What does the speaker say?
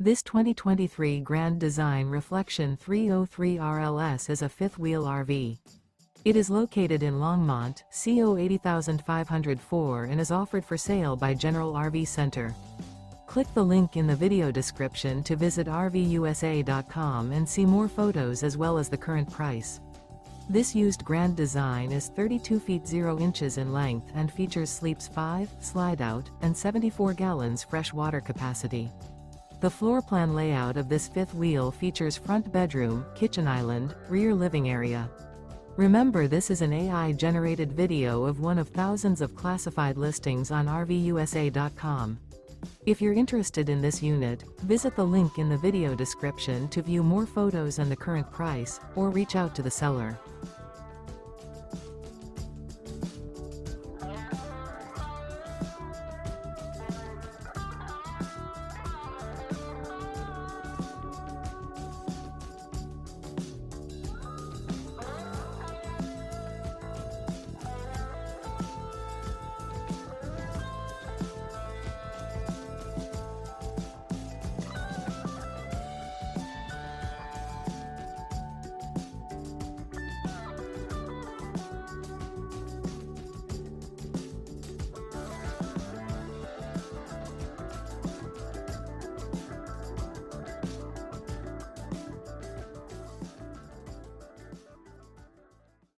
This 2023 Grand Design Reflection 303 RLS is a fifth-wheel RV. It is located in Longmont, CO 80504 and is offered for sale by General RV Center. Click the link in the video description to visit RVUSA.com and see more photos as well as the current price. This used Grand Design is 32 feet 0 inches in length and features sleeps 5, Slideout, and 74 gallons fresh water capacity. The floor plan layout of this fifth wheel features front bedroom, kitchen island, rear living area. Remember, this is an AI-generated video of one of thousands of classified listings on RVUSA.com. If you're interested in this unit, visit the link in the video description to view more photos and the current price, or reach out to the seller.